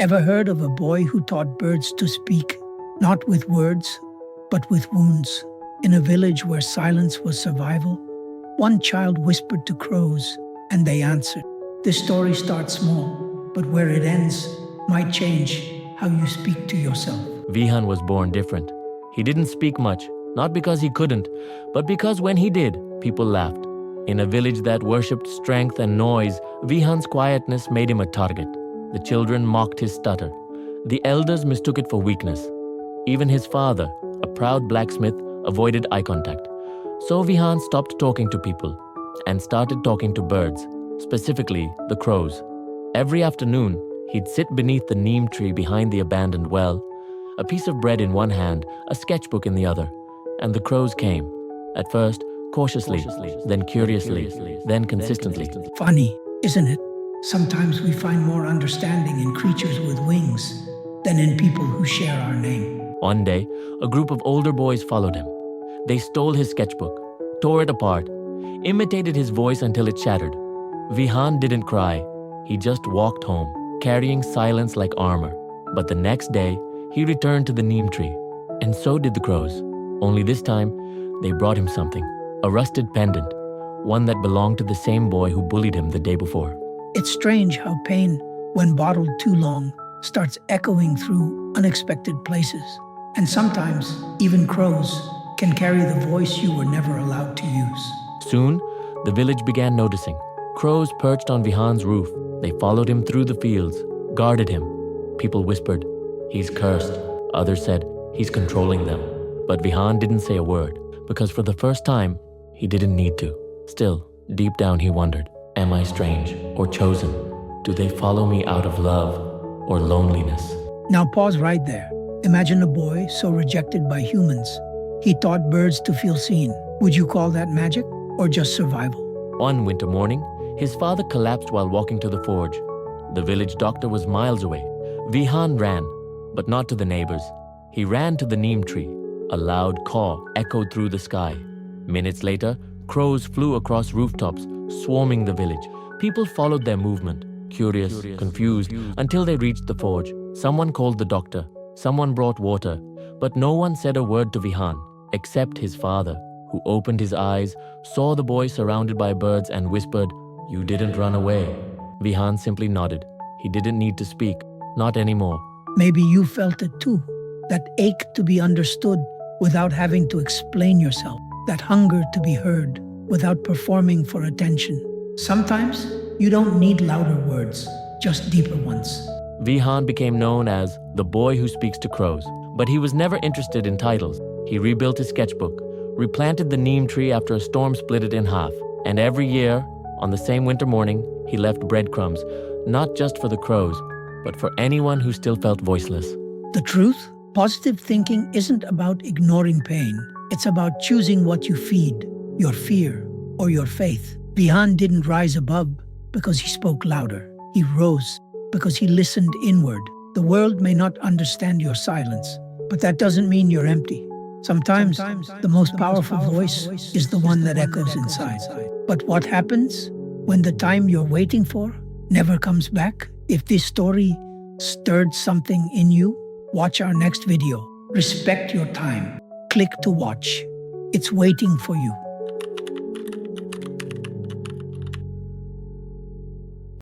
Ever heard of a boy who taught birds to speak, not with words, but with wounds? In a village where silence was survival, one child whispered to crows, and they answered. This story starts small, but where it ends might change how you speak to yourself. Vihaan was born different. He didn't speak much, not because he couldn't, but because when he did, people laughed. In a village that worshipped strength and noise, Vihaan's quietness made him a target. The children mocked his stutter. The elders mistook it for weakness. Even his father, a proud blacksmith, avoided eye contact. So Vihaan stopped talking to people and started talking to birds, specifically the crows. Every afternoon, he'd sit beneath the neem tree behind the abandoned well, a piece of bread in one hand, a sketchbook in the other, and the crows came, at first cautiously, then curiously, then consistently. Funny, isn't it? Sometimes we find more understanding in creatures with wings than in people who share our name. One day, a group of older boys followed him. They stole his sketchbook, tore it apart, imitated his voice until it shattered. Vihaan didn't cry. He just walked home, carrying silence like armor. But the next day, he returned to the neem tree. And so did the crows. Only this time, they brought him something. A rusted pendant, one that belonged to the same boy who bullied him the day before. It's strange how pain, when bottled too long, starts echoing through unexpected places. And sometimes, even crows can carry the voice you were never allowed to use. Soon, the village began noticing. Crows perched on Vihaan's roof. They followed him through the fields, guarded him. People whispered, "He's cursed." Others said, "He's controlling them." But Vihaan didn't say a word, because for the first time, he didn't need to. Still, deep down he wondered, am I strange or chosen? Do they follow me out of love or loneliness? Now pause right there. Imagine a boy so rejected by humans. He taught birds to feel seen. Would you call that magic or just survival? One winter morning, his father collapsed while walking to the forge. The village doctor was miles away. Vihaan ran, but not to the neighbors. He ran to the neem tree. A loud caw echoed through the sky. Minutes later, crows flew across rooftops, swarming the village. People followed their movement, curious, confused, until they reached the forge. Someone called the doctor. Someone brought water. But no one said a word to Vihaan, except his father, who opened his eyes, saw the boy surrounded by birds and whispered, "You didn't run away." Vihaan simply nodded. He didn't need to speak, not anymore. Maybe you felt it too. That ache to be understood without having to explain yourself. That hunger to be heard without performing for attention. Sometimes you don't need louder words, just deeper ones. Vihaan became known as the boy who speaks to crows. But he was never interested in titles. He rebuilt his sketchbook, replanted the neem tree after a storm split it in half. And every year, on the same winter morning, he left breadcrumbs, not just for the crows, but for anyone who still felt voiceless. The truth? Positive thinking isn't about ignoring pain. It's about choosing what you feed, your fear or your faith. Vihaan didn't rise above because he spoke louder. He rose because he listened inward. The world may not understand your silence, but that doesn't mean you're empty. Sometimes the most powerful voice is the one that echoes inside. But what happens when the time you're waiting for never comes back? If this story stirred something in you, watch our next video. Respect your time. Click to watch. It's waiting for you.